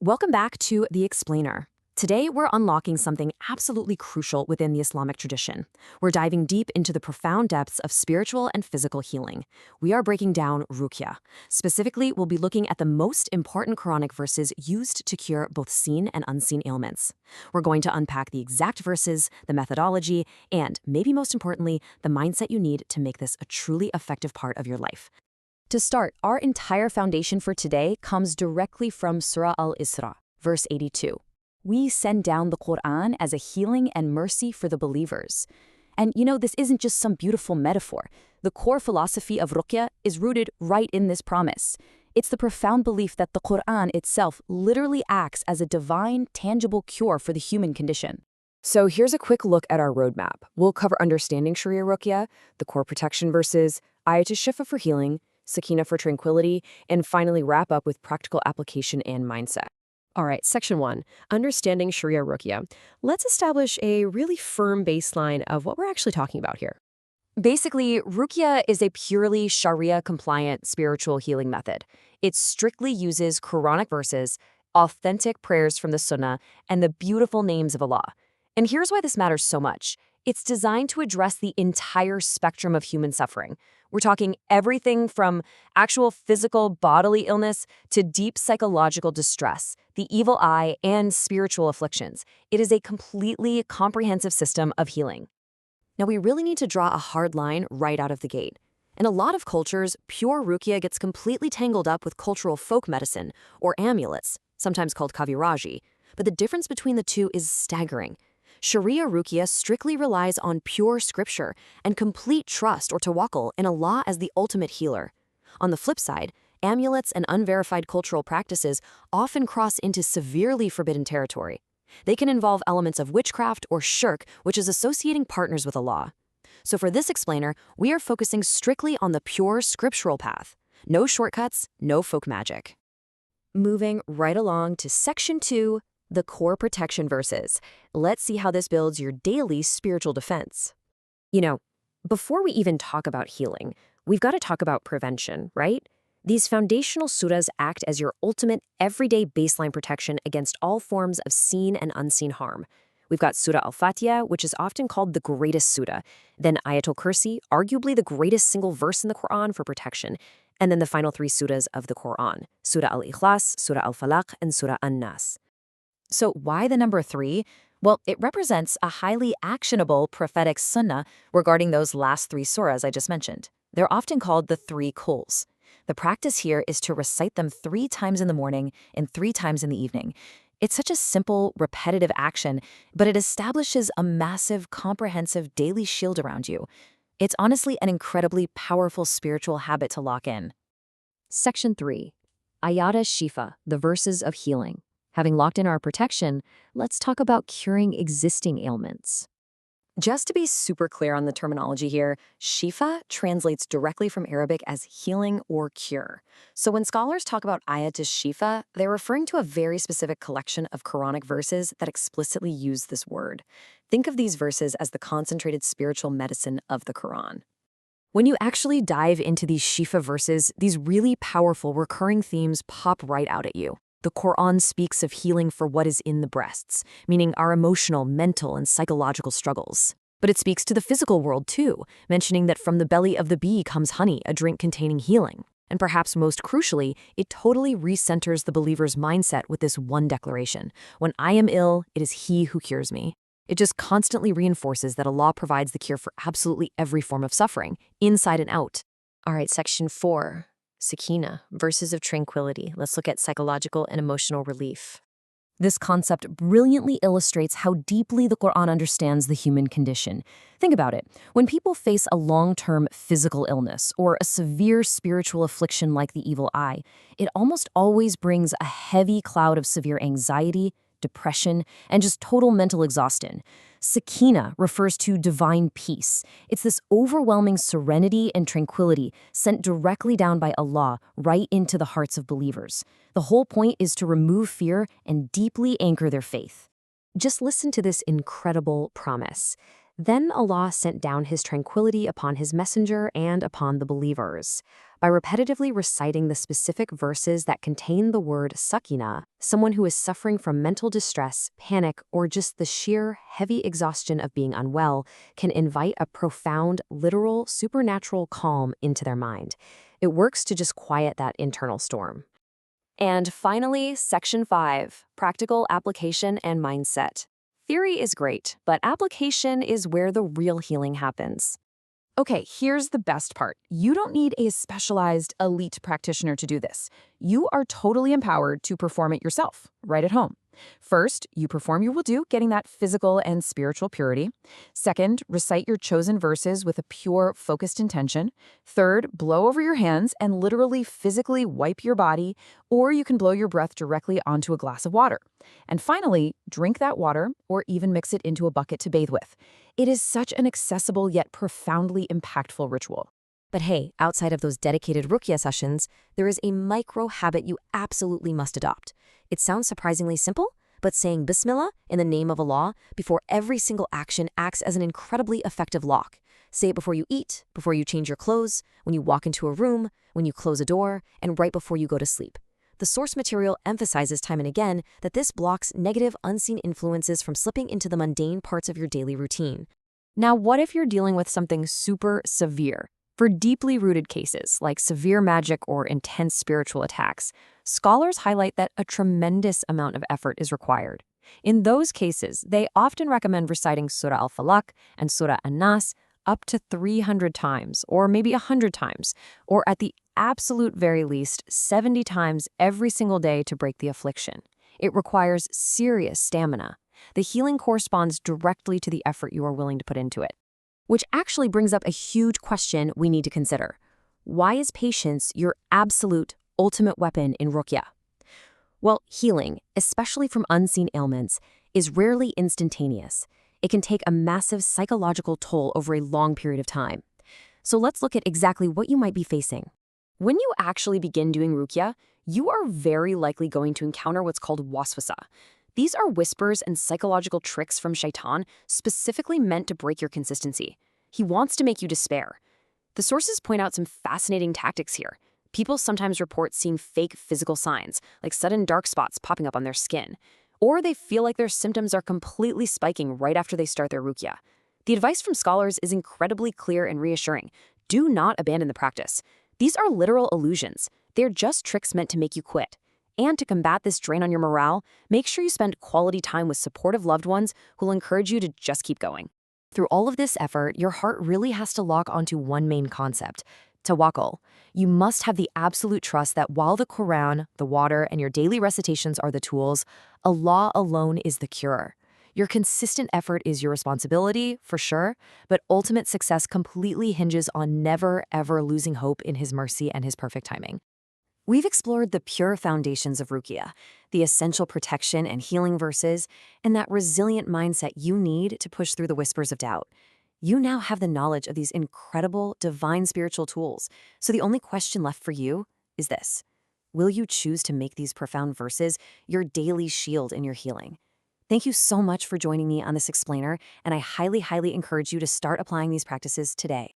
Welcome back to The Explainer. Today, we're unlocking something absolutely crucial within the Islamic tradition. We're diving deep into the profound depths of spiritual and physical healing. We are breaking down Ruqyah. Specifically, we'll be looking at the most important Quranic verses used to cure both seen and unseen ailments. We're going to unpack the exact verses, the methodology, and, maybe most importantly, the mindset you need to make this a truly effective part of your life. To start, our entire foundation for today comes directly from Surah Al-Isra, verse 82. We send down the Quran as a healing and mercy for the believers. And this isn't just some beautiful metaphor. The core philosophy of Ruqyah is rooted right in this promise. It's the profound belief that the Quran itself literally acts as a divine, tangible cure for the human condition. So here's a quick look at our roadmap. We'll cover understanding Sharia Ruqyah, the core protection verses, Ayat Shifa for healing, Sakina for tranquility, and finally wrap up with practical application and mindset. All right, Section 1, Understanding Sharia Ruqyah. Let's establish a really firm baseline of what we're actually talking about here. Basically, Ruqyah is a purely Sharia-compliant spiritual healing method. It strictly uses Quranic verses, authentic prayers from the Sunnah, and the beautiful names of Allah. And here's why this matters so much. It's designed to address the entire spectrum of human suffering. We're talking everything from actual physical bodily illness to deep psychological distress, the evil eye, and spiritual afflictions. It is a completely comprehensive system of healing. Now, we really need to draw a hard line right out of the gate. In a lot of cultures, pure Ruqyah gets completely tangled up with cultural folk medicine, or amulets, sometimes called kaviraji. But the difference between the two is staggering. Sharia Ruqyah strictly relies on pure scripture and complete trust or tawakkul in Allah as the ultimate healer. On the flip side, amulets and unverified cultural practices often cross into severely forbidden territory. They can involve elements of witchcraft or shirk, which is associating partners with Allah. So for this explainer, we are focusing strictly on the pure scriptural path. No shortcuts, no folk magic. Moving right along to Section 2, the core protection verses. Let's see how this builds your daily spiritual defense. Before we even talk about healing, we've got to talk about prevention, right? These foundational surahs act as your ultimate everyday baseline protection against all forms of seen and unseen harm. We've got Surah Al-Fatiha, which is often called the greatest surah, then Ayatul Kursi, arguably the greatest single verse in the Quran for protection, and then the final three surahs of the Quran, Surah Al-Ikhlas, Surah Al-Falaq, and Surah An-Nas. So why the number 3? Well, it represents a highly actionable prophetic sunnah regarding those last 3 surahs I just mentioned. They're often called the 3 quls. The practice here is to recite them 3 times in the morning and 3 times in the evening. It's such a simple, repetitive action, but it establishes a massive, comprehensive daily shield around you. It's honestly an incredibly powerful spiritual habit to lock in. Section 3. Ayat Shifa, the verses of healing. Having locked in our protection, let's talk about curing existing ailments. Just to be super clear on the terminology here, Shifa translates directly from Arabic as healing or cure. So when scholars talk about Ayat Shifa, they're referring to a very specific collection of Quranic verses that explicitly use this word. Think of these verses as the concentrated spiritual medicine of the Quran. When you actually dive into these Shifa verses, these really powerful recurring themes pop right out at you. The Quran speaks of healing for what is in the breasts, meaning our emotional, mental, and psychological struggles. But it speaks to the physical world too, mentioning that from the belly of the bee comes honey, a drink containing healing. And perhaps most crucially, it totally recenters the believer's mindset with this one declaration: when I am ill, it is He who cures me. It just constantly reinforces that Allah provides the cure for absolutely every form of suffering, inside and out. All right, Section 4. Sakina, verses of tranquility. Let's look at psychological and emotional relief. This concept brilliantly illustrates how deeply the Quran understands the human condition. Think about it. When people face a long-term physical illness or a severe spiritual affliction like the evil eye, it almost always brings a heavy cloud of severe anxiety, depression, and just total mental exhaustion. Sakina refers to divine peace. It's this overwhelming serenity and tranquility sent directly down by Allah right into the hearts of believers. The whole point is to remove fear and deeply anchor their faith. Just listen to this incredible promise. Then Allah sent down his tranquility upon his messenger and upon the believers. By repetitively reciting the specific verses that contain the word sakina, someone who is suffering from mental distress, panic, or just the sheer heavy exhaustion of being unwell can invite a profound, literal, supernatural calm into their mind. It works to just quiet that internal storm. And finally, Section 5, Practical Application and Mindset. Theory is great, but application is where the real healing happens. Okay, here's the best part. You don't need a specialized elite practitioner to do this. You are totally empowered to perform it yourself, right at home. First, you perform your wudu, getting that physical and spiritual purity. Second, recite your chosen verses with a pure, focused intention. Third, blow over your hands and literally physically wipe your body, or you can blow your breath directly onto a glass of water. And finally, drink that water or even mix it into a bucket to bathe with. It is such an accessible yet profoundly impactful ritual. But hey, outside of those dedicated Ruqyah sessions, there is a micro habit you absolutely must adopt. It sounds surprisingly simple, but saying Bismillah in the name of Allah before every single action acts as an incredibly effective lock. Say it before you eat, before you change your clothes, when you walk into a room, when you close a door, and right before you go to sleep. The source material emphasizes time and again that this blocks negative, unseen influences from slipping into the mundane parts of your daily routine. Now, what if you're dealing with something super severe? For deeply rooted cases, like severe magic or intense spiritual attacks, scholars highlight that a tremendous amount of effort is required. In those cases, they often recommend reciting Surah Al-Falaq and Surah An-Nas up to 300 times, or maybe 100 times, or at the absolute very least 70 times every single day to break the affliction. It requires serious stamina. The healing corresponds directly to the effort you are willing to put into it. Which actually brings up a huge question we need to consider. Why is patience your absolute, ultimate weapon in Ruqyah? Well, healing, especially from unseen ailments, is rarely instantaneous. It can take a massive psychological toll over a long period of time. So let's look at exactly what you might be facing. When you actually begin doing Ruqyah, you are very likely going to encounter what's called waswasa. These are whispers and psychological tricks from Shaitan specifically meant to break your consistency. He wants to make you despair. The sources point out some fascinating tactics here. People sometimes report seeing fake physical signs, like sudden dark spots popping up on their skin, or they feel like their symptoms are completely spiking right after they start their Ruqyah. The advice from scholars is incredibly clear and reassuring. Do not abandon the practice. These are literal illusions. They're just tricks meant to make you quit. And to combat this drain on your morale, make sure you spend quality time with supportive loved ones who will encourage you to just keep going. Through all of this effort, your heart really has to lock onto one main concept, tawakkul. You must have the absolute trust that while the Quran, the water, and your daily recitations are the tools, Allah alone is the cure. Your consistent effort is your responsibility, for sure, but ultimate success completely hinges on never, ever losing hope in His mercy and His perfect timing. We've explored the pure foundations of Ruqyah, the essential protection and healing verses, and that resilient mindset you need to push through the whispers of doubt. You now have the knowledge of these incredible, divine spiritual tools, so the only question left for you is this. Will you choose to make these profound verses your daily shield in your healing? Thank you so much for joining me on this explainer, and I highly, highly encourage you to start applying these practices today.